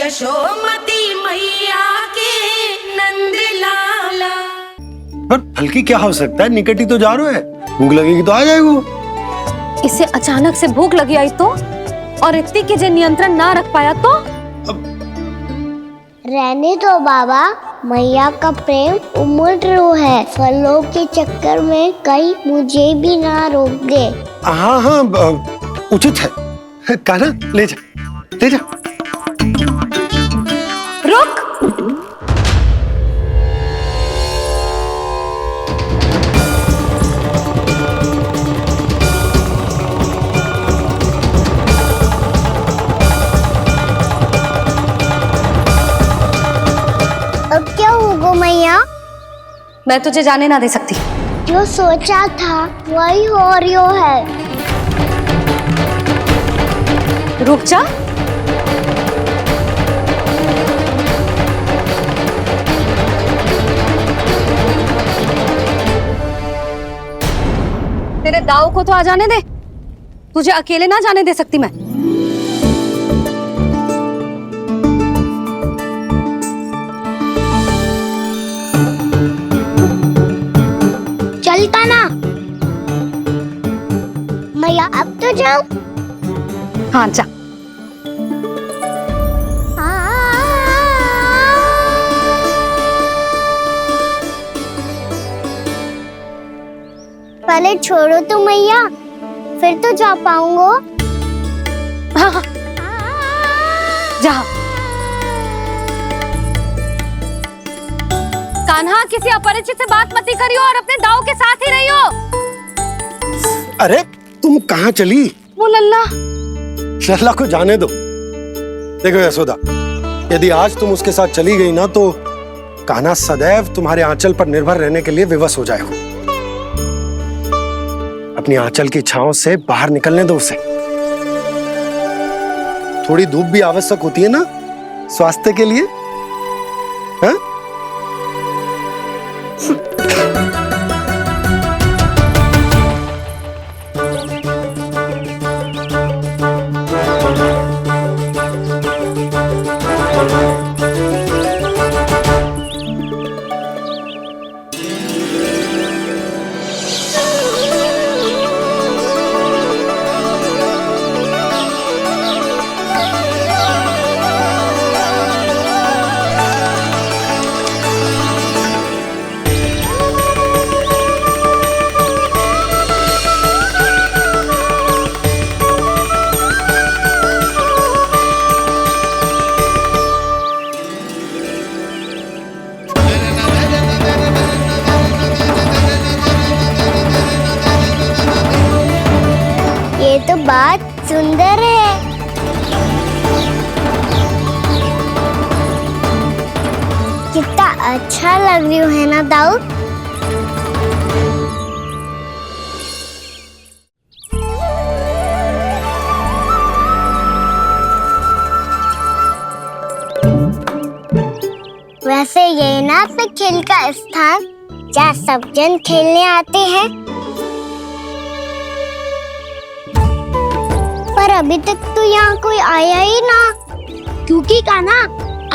यशोमती मैया के नंद लाला। पर हल्की क्या हो सकता है, निकट ही तो जा रहे हैं, भूख लगेगी तो आ जाएगा। इसे अचानक से भूख लगी आई तो, और इतनी के जे नियंत्रण ना रख पाया तो। रहने दो बाबा, मैया का प्रेम उमड़ है, फलों के चक्कर में कहीं मुझे भी ना रोक दे। हाँ हाँ उचित है, कान्हा ले जा ले जा। रुक, अब क्या होगा मैया? मैं तुझे जाने ना दे सकती। जो सोचा था वही हो रही है। रुक जा। तेरे दाव को तो आ जाने दे, तुझे अकेले ना जाने दे सकती मैं। चलता ना मैया, अब तो जाओ। हाँ जा। पहले छोड़ो तो मैया, फिर तो जा पाऊंगा। हाँ हाँ जा। कान्हा, किसी अपरिचित से बात मत करियो और अपने दाव के साथ ही रहियो। अरे तुम कहाँ चली? वो लल्ला। लल्ला को जाने दो। देखो यशोदा, यदि आज तुम उसके साथ चली गई ना तो कान्हा सदैव तुम्हारे आंचल पर निर्भर रहने के लिए विवश हो जाएगा। अपनी आंचल की छांव से बाहर निकलने दो उसे। थोड़ी धूप भी आवश्यक होती है ना स्वास्थ्य के लिए, हाँ? ये तो बात सुंदर है। कितना अच्छा लग रही है ना दाऊ? वैसे ये ना तो खेल का स्थान जहाँ सब जन खेलने आते हैं, पर अभी तक तो यहाँ कोई आया ही ना। क्योंकि कान्हा,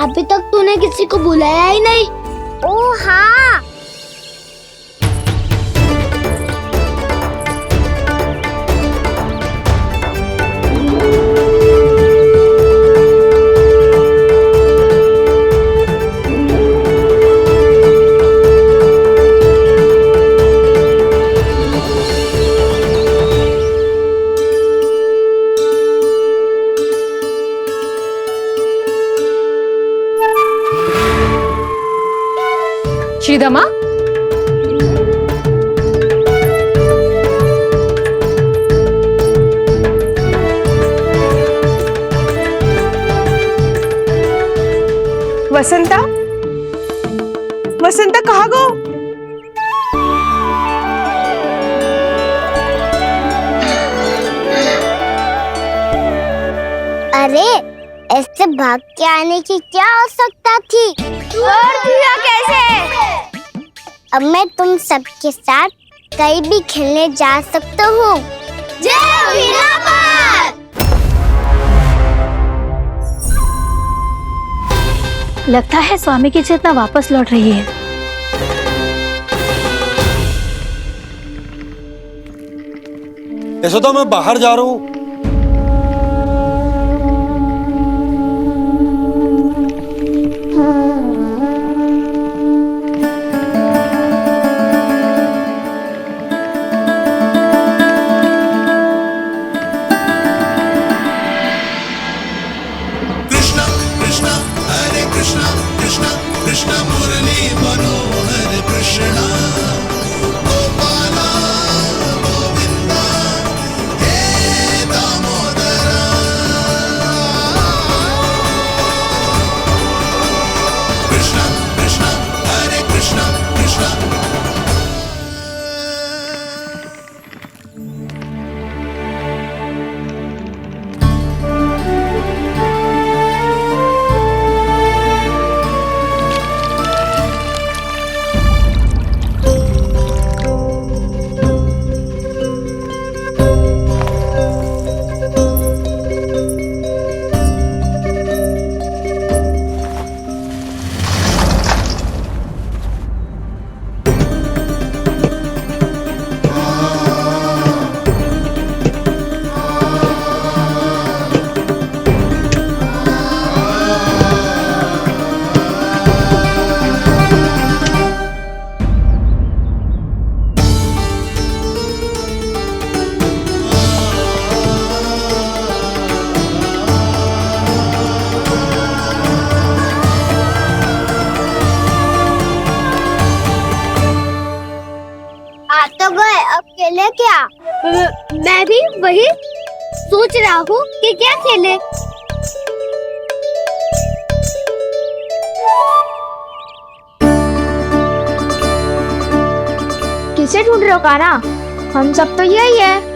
अभी तक तूने किसी को बुलाया ही नहीं। ओह हाँ, श्रीदमा, वसंता, वसंता कहाँ गो? अरे ऐसे भाग के आने की क्या आवश्यकता थी? छोड़ दिया कैसे? अब मैं तुम सबके साथ कहीं भी खेलने जा सकता हूँ। जय वीरापात! लगता है स्वामी की चेतना वापस लौट रही है। यशोदा मैं बाहर जा रहा हूँ। तो गए, अब खेले क्या? मैं भी वही सोच रहा हूँ कि क्या खेले। किसे ढूंढ रहे हो कान्हा? हम सब तो यही है।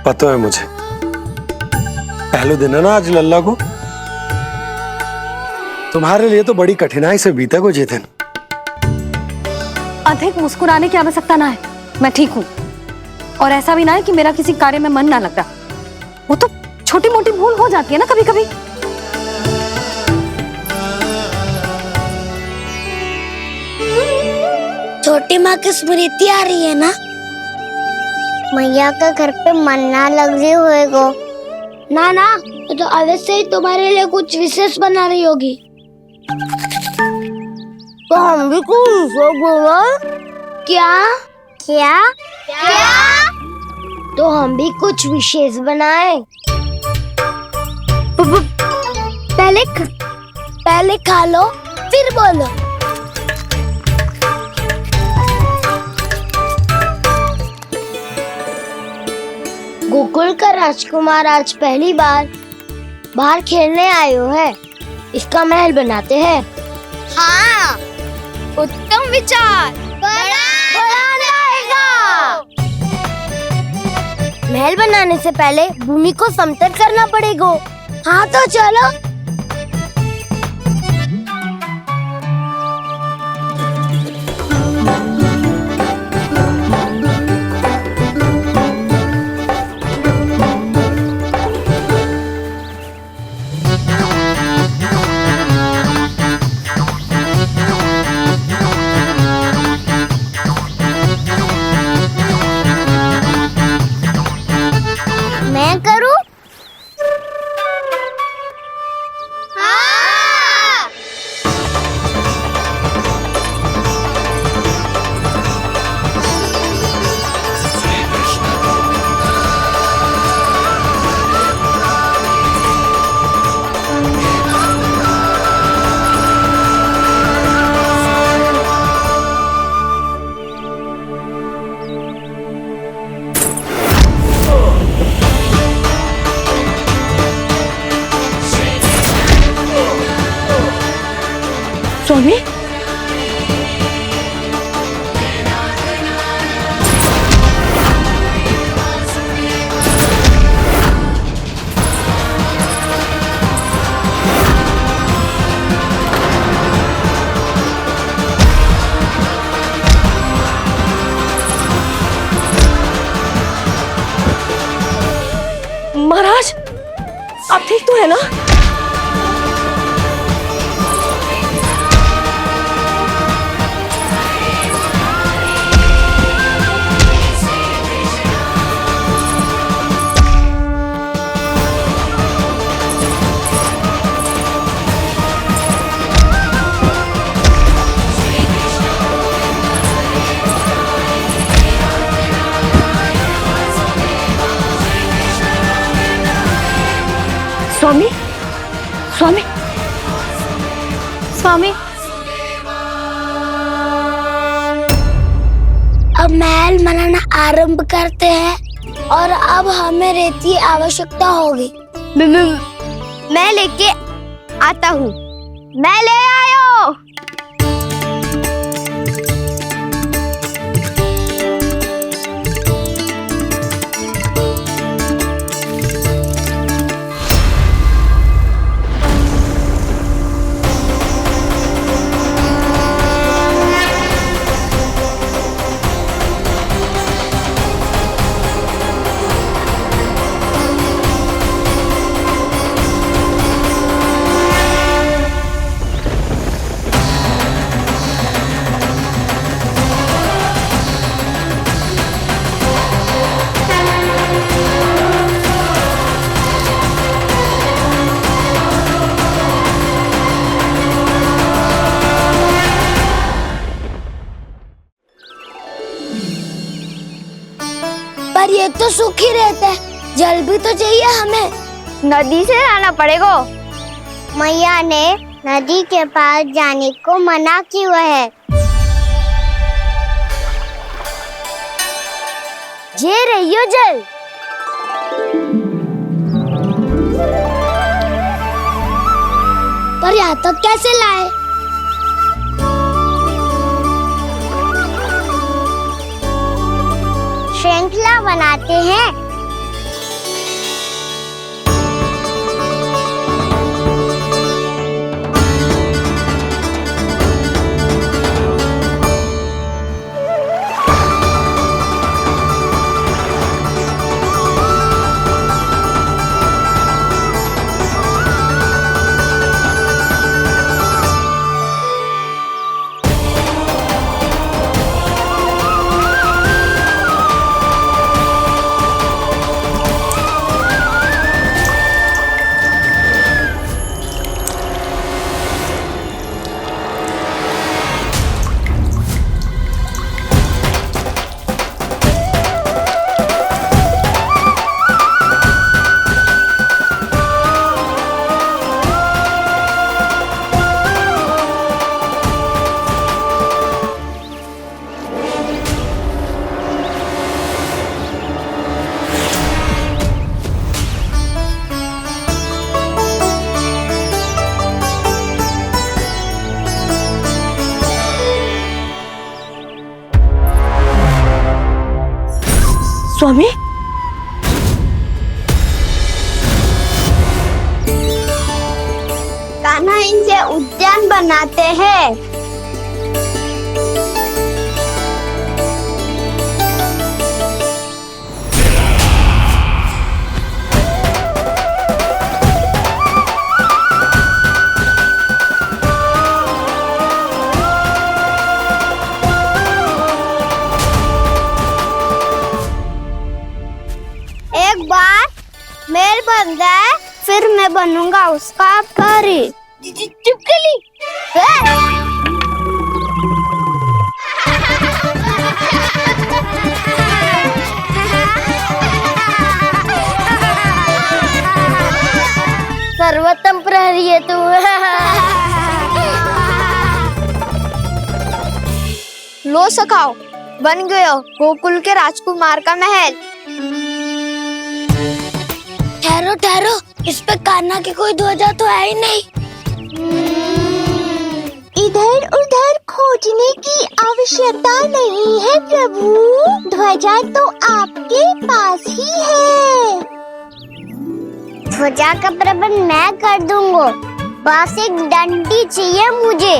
पता है मुझे, पहले दिन है ना आज लल्ला को। तुम्हारे लिए तो बड़ी कठिनाई से बीता को जितिन। अधिक मुस्कुराने की आवश्यकता ना है, मैं ठीक हूँ। और ऐसा भी ना है कि मेरा किसी कार्य में मन ना लग रहा। वो तो छोटी मोटी भूल हो जाती है ना कभी कभी। छोटी माँ की स्मृति आ रही है ना? मैया का घर पे मन ना लग रही होएगो। ना ना, तो अवश्य ही तुम्हारे लिए कुछ विशेष बना रही होगी। तो हम भी कुछ बोलो। क्या क्या क्या? तो हम भी कुछ विशेष बनाए। पहले खा लो फिर बोलो। गोकुल का राजकुमार आज पहली बार बाहर खेलने आए हो है। इसका महल बनाते हैं। हाँ, उत्तम विचार। बड़ा रहेगा। महल बनाने से पहले भूमि को समतल करना पड़ेगा। हाँ तो चलो। मैं करूं? हाँ। स्वामी, ठीक तो है ना? स्वामी, स्वामी, स्वामी। अब महल बनाना आरंभ करते हैं और अब हमें रेत की आवश्यकता होगी। मैं लेके आता हूँ। मैं ले आयो। पर ये तो सूखी रहता है, जल भी तो चाहिए हमें। नदी से लाना पड़ेगा। मैया ने नदी के पास जाने को मना किया है। ये रहियो जल। पर यहाँ तक कैसे लाए? श्रृंखला बनाते हैं। स्वामी, कान्हा इनसे उद्यान बनाते हैं। एक बार मेल बन जाए फिर मैं बनूंगा उसका परी। चुपकली। सर्वोत्तम प्रहरी है तू। लो सखाओ, बन गयो गोकुल के राजकुमार का महल। ठहरो ठहरो, इस पे कान्हा की कोई ध्वजा तो है ही नहीं। इधर उधर खोजने की आवश्यकता नहीं है प्रभु, ध्वजा तो आपके पास ही है। ध्वजा का प्रबंध मैं कर दूंगा, बस एक डंडी चाहिए मुझे।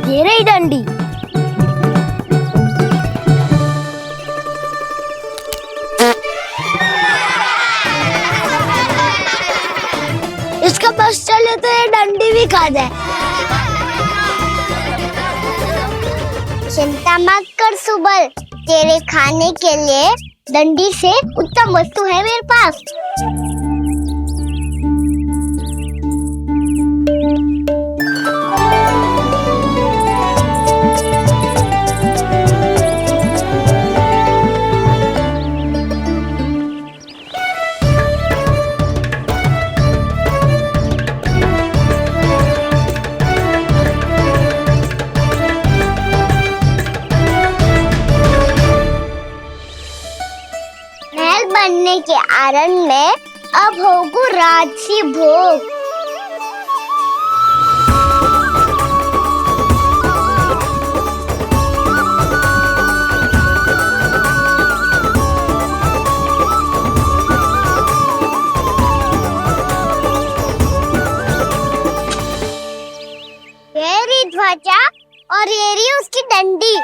ये रही डंडी। तो ये डंडी भी खा जाए। चिंता मत कर सुबल, तेरे खाने के लिए डंडी से उत्तम वस्तु है मेरे पास। महल बनने के आनंद में अब होगू राजसी भोग। ये रही ध्वजा और ये रही उसकी डंडी।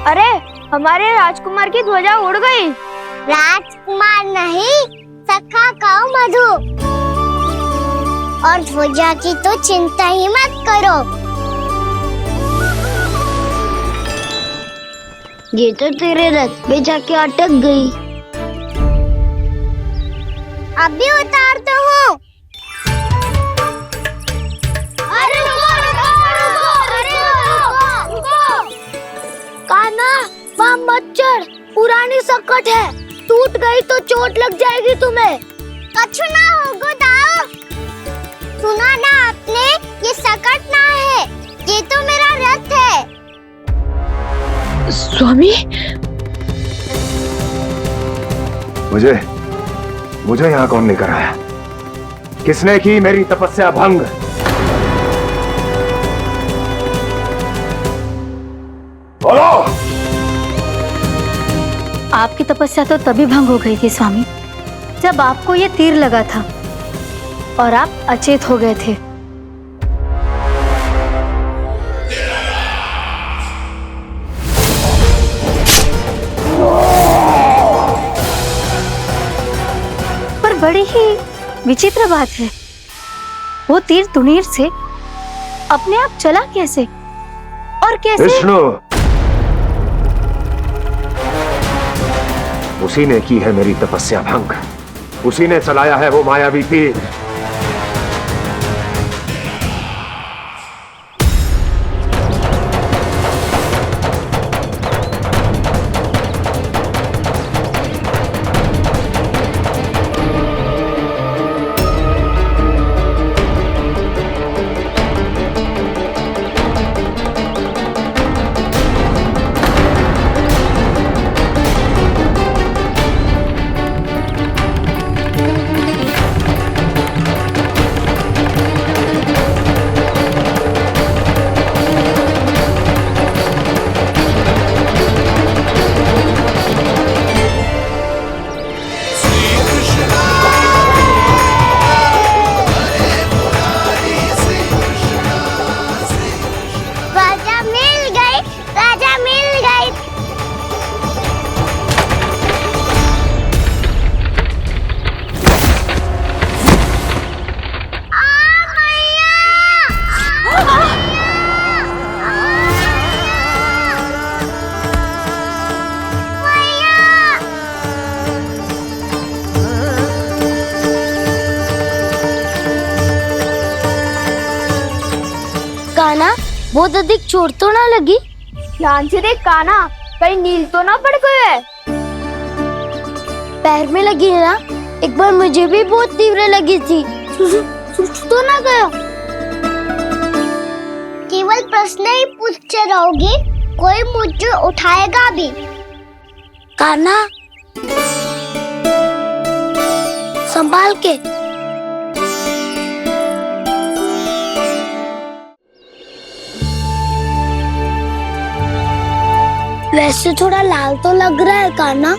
अरे हमारे राजकुमार की ध्वजा उड़ गई। राजकुमार नहीं, सखा कहो मधु। और ध्वजा की तो चिंता ही मत करो, ये तो तेरे रथ पे जाके अटक गई। अभी उतारता हूँ। अरे कान्हा, वहाँ मत चढ़, पुरानी सकट है, टूट गई तो चोट लग जाएगी तुम्हें। कछु ना होगा दाऊ। सुना ना आपने, ये सकट ना है, ये तो मेरा रथ है। स्वामी, मुझे यहाँ कौन लेकर आया? किसने की मेरी तपस्या भंग? बोलो। आपकी तपस्या तो तभी भंग हो गई थी स्वामी, जब आपको ये तीर लगा था और आप अचेत हो गए थे। पर बड़ी ही विचित्र बात है, वो तीर तुनीर से अपने आप चला कैसे और कैसे? विष्णु, उसी ने की है मेरी तपस्या भंग, उसी ने चलाया है वो मायावी तीर। बहुत अधिक चोट तो ना लगी? ध्यान से देख कान्हा, कहीं नील तो ना पड़ गए है। पैर में लगी है ना? एक बार मुझे भी बहुत तीव्र लगी थी। सूझ तो ना गया? केवल प्रश्न ही पूछते रहोगे, कोई मुझे उठाएगा भी? कान्हा, संभाल के। वैसे थोड़ा लाल तो लग रहा है कान्हा,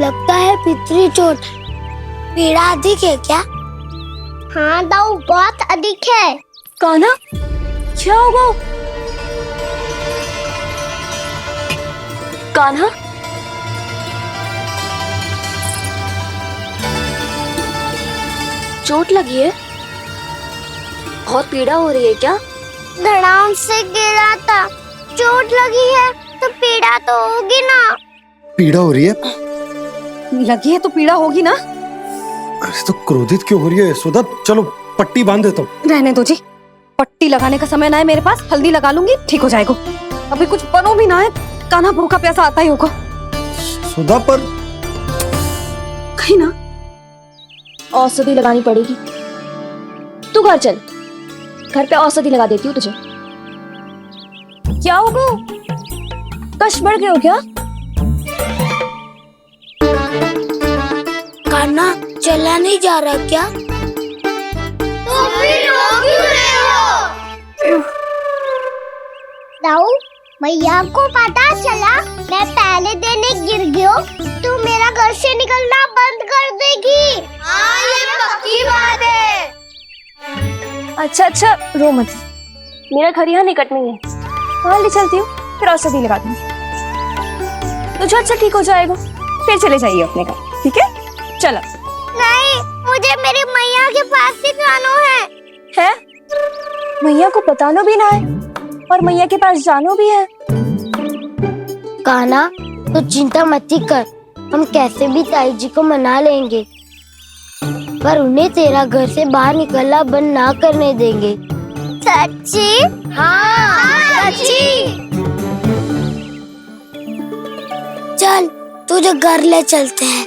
लगता है पितरी चोट है। पीड़ा अधिक है क्या? हाँ दाऊ, बहुत अधिक है। कान्हा, क्या होगा? कान्हा, चोट लगी है? बहुत पीड़ा हो रही है क्या? धड़ाम से गिरा था, चोट लगी है तो पीड़ा तो होगी ना। पीड़ा हो रही है? लगी है तो पीड़ा होगी ना। अरे तो क्रोधित क्यों हो रही है यशोदा? चलो पट्टी बांध देता हूँ। रहने दो जी, पट्टी लगाने का समय ना है मेरे पास। हल्दी लगा लूंगी, ठीक हो जाएगा। अभी कुछ बनो भी ना है, कान्हा भूखा प्यासा आता ही होगा। सुधा पर कहीं ना औषधि लगानी पड़ेगी। तू घर चल, घर पे औषधि लगा देती हूँ तुझे। क्या होगा? कष्ट बढ़ गए हो क्या? कान्हा चला नहीं जा रहा क्या? तो फिर रो क्यों रहे हो? दाऊ, भैया को पता चला मैं पहले दिन ही गिर गया तो मेरा घर से निकलना बंद कर देगी। हाँ, ये पक्की बात है। अच्छा अच्छा, रो मत। मेरा घर यहाँ निकट में है, वहाँ ले चलती हूँ, फिर औषधि लगा दूंगी। तुझे अच्छा ठीक हो जाएगा, फिर चले जाइए अपने घर, ठीक है? चलो। नहीं, मुझे मेरी मैया के पास ही जाना है। मैया को बताना भी ना है और मैया के पास जानो भी है। कान्हा, तो चिंता मत ही कर, हम कैसे भी ताई जी को मना लेंगे, पर उन्हें तेरा घर से बाहर निकलना बंद ना करने देंगे। सच्ची? हाँ, सच्ची। चल, तुझे घर ले चलते हैं।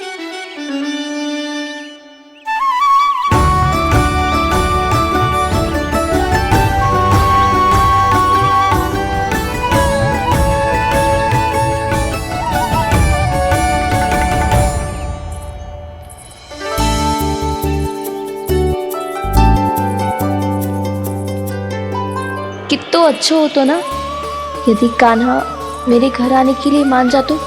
कितना अच्छा हो तो ना यदि कान्हा मेरे घर आने के लिए मान जा तो।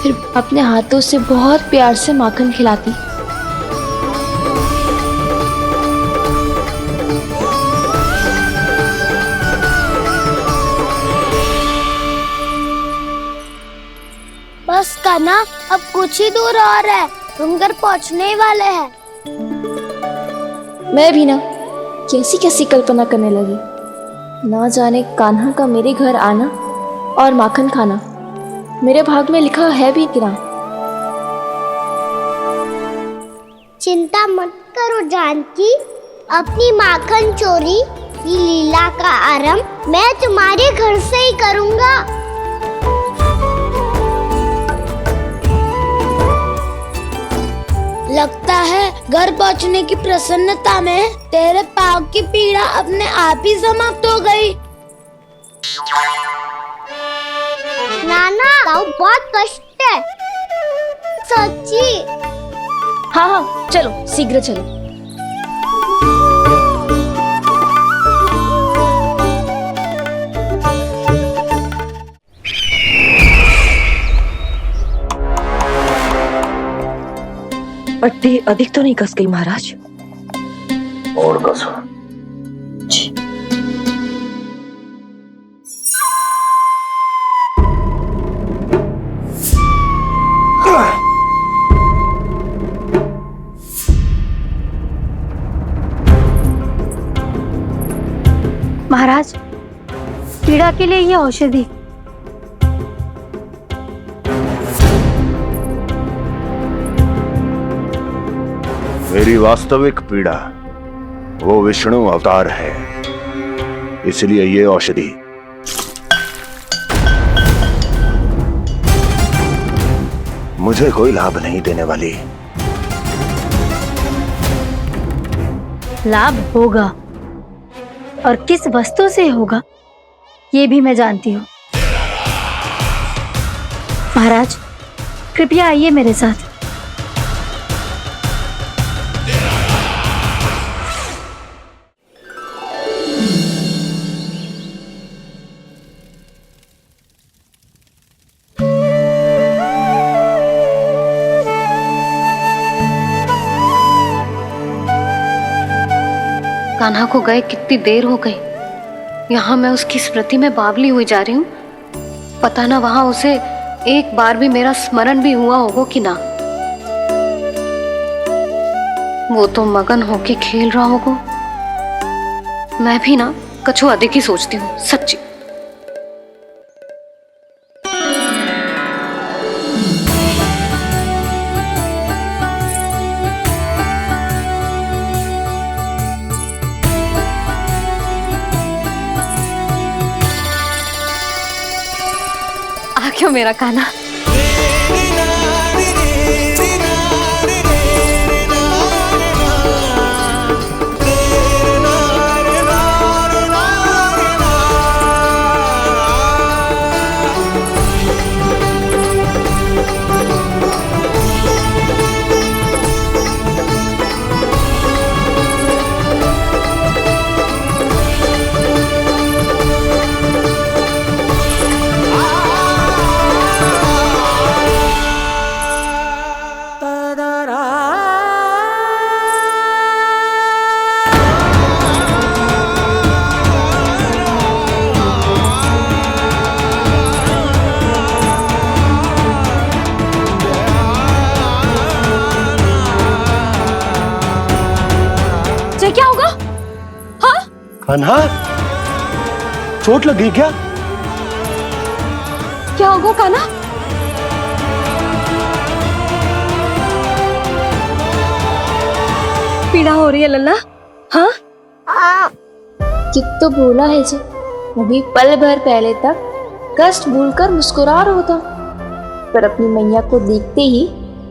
फिर अपने हाथों से बहुत प्यार से माखन खिलाती। बस कान्हा, अब कुछ ही दूर और है, हम घर पहुँचने वाले हैं। मैं भी ना कैसी कैसी कल्पना करने लगी, ना जाने कान्हा का मेरे घर आना और माखन खाना मेरे भाग में लिखा है भी कि ना। चिंता मत करो जानकी, अपनी माखन चोरी की लीला का आरंभ मैं तुम्हारे घर से ही करूँगा। लगता है घर पहुंचने की प्रसन्नता में तेरे पाँव की पीड़ा अपने आप ही समाप्त हो गई। नाना, पाँव बहुत कष्ट है। सच्ची? हाँ हाँ, चलो शीघ्र चलो। पट्टी अधिक तो नहीं कस गई महाराज? और कसो। महाराज, पीड़ा के लिए ये औषधि। तेरी वास्तविक पीड़ा वो विष्णु अवतार है, इसलिए ये औषधि मुझे कोई लाभ नहीं देने वाली। लाभ होगा, और किस वस्तु से होगा ये भी मैं जानती हूँ। महाराज, कृपया आइए मेरे साथ। कान्हा को गए कितनी देर हो गई। यहाँ मैं उसकी स्मृति में बावली हुई जा रही हूँ। पता ना वहां उसे एक बार भी मेरा स्मरण भी हुआ होगा कि ना। वो तो मगन होके खेल रहा होगा। मैं भी ना कछु अधिक ही सोचती हूँ, सच्ची। आ क्यों मेरा कान्हा। क्या होगा? हाँ? कान्हा, चोट लग गई क्या? क्या होगा कान्हा? पीड़ा हो रही है लल्ला? हाँ? कित तो भूला है जी, अभी पल भर पहले तक कष्ट भूलकर मुस्कुरा रहा था, पर अपनी मैया को देखते ही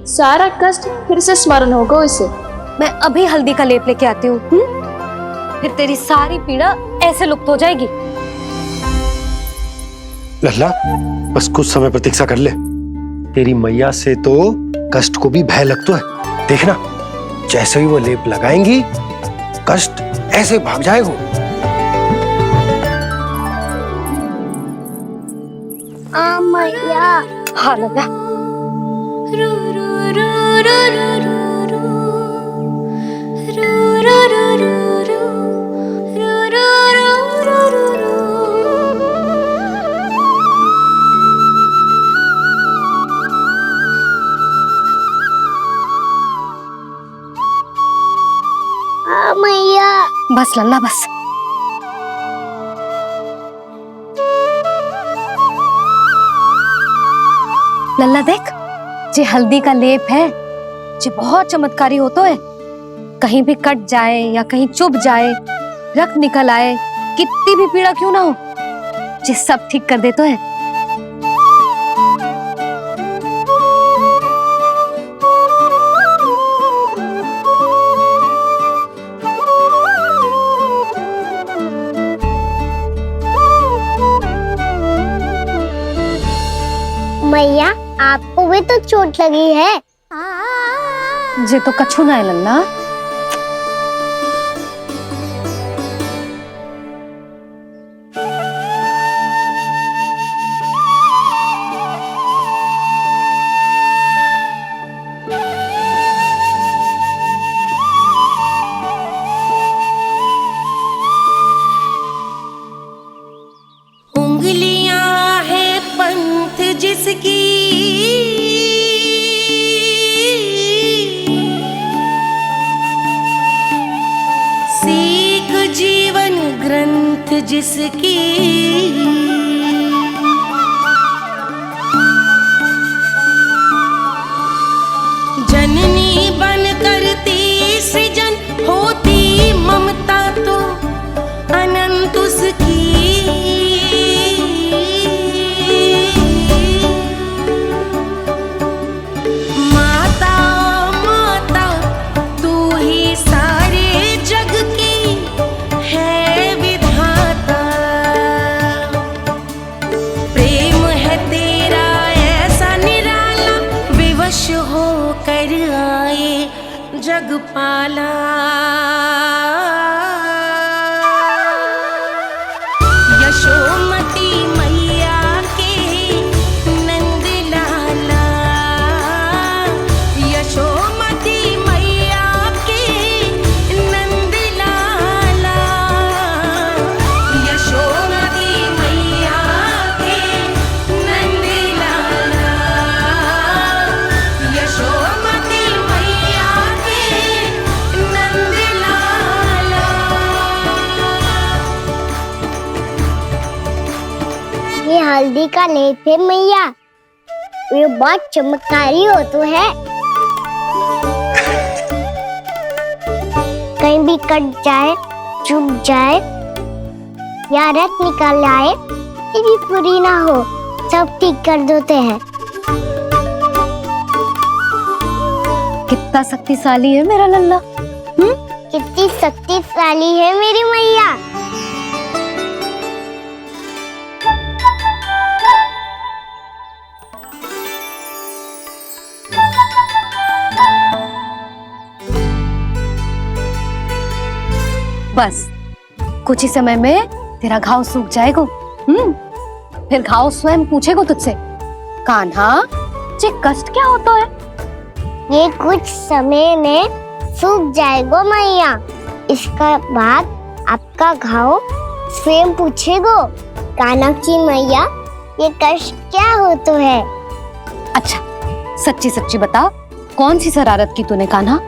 सारा कष्ट फिर से स्मरण होगा उसे। मैं अभी हल्दी का लेप लेके आती हूँ, फिर तेरी सारी पीड़ा ऐसे लुप्त हो जाएगी। लल्ला, बस कुछ समय प्रतीक्षा कर ले। तेरी मैया से तो कष्ट को भी भय लगता है। देखना, जैसे ही वो लेप लगाएंगी, कष्ट ऐसे भाग जाएगा। मैया। हाँ लल्ला। मैया। बस लल्ला बस। लल्ला देख, जे हल्दी का लेप है, जे बहुत चमत्कारी होता है। कहीं भी कट जाए या कहीं चुभ जाए, रक्त निकल आए, कितनी भी पीड़ा क्यों ना हो, जे सब ठीक कर देता है। मैया, आपको भी तो चोट लगी है। जे तो कछु ना है लल्ला। उंगलियां है पंथ जिसकी, सीख जीवन ग्रंथ जिसकी, जननी बन करती लाला यशोमती मैया के नंद लाला यशोमती मैया के नंद लाला यशोमती मैया के नंद लाला यशोमती मैया के नंद लाला। ये हल्दी का लेप है मैया, ये बहुत चमत्कारी हो तो है। कहीं भी कट जाए, चुभ जाए या रक्त निकल आए, ये भी पूरी ना हो, सब ठीक कर देते हैं। कितना शक्तिशाली है मेरा लल्ला। कितनी शक्तिशाली है मेरी मैया। बस कुछ ही समय में तेरा घाव सूख जाएगा। फिर घाव स्वयं पूछेगा तुझसे, कान्हा ये कष्ट क्या होता है? ये कुछ समय में सूख जाएगा मैया। इसका बाद आपका घाव स्वयं पूछेगो, कान्हा की मैया ये कष्ट क्या हो तो है। अच्छा सच्ची सच्ची बता, कौन सी शरारत की तूने कान्हा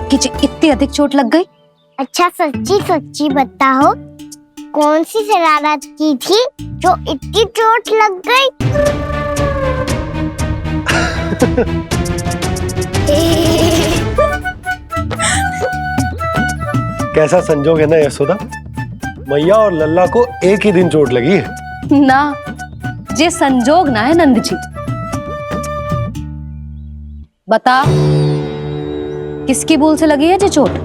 कि इतनी अधिक चोट लग गई? अच्छा सच्ची सच्ची बताओ, कौन सी शरारत की थी जो इतनी चोट लग गई? कैसा संजोग है ना यशोदा, मैया और लल्ला को एक ही दिन चोट लगी है ना। ये संजोग ना है नंद जी। बता किसकी भूल से लगी है ये चोट?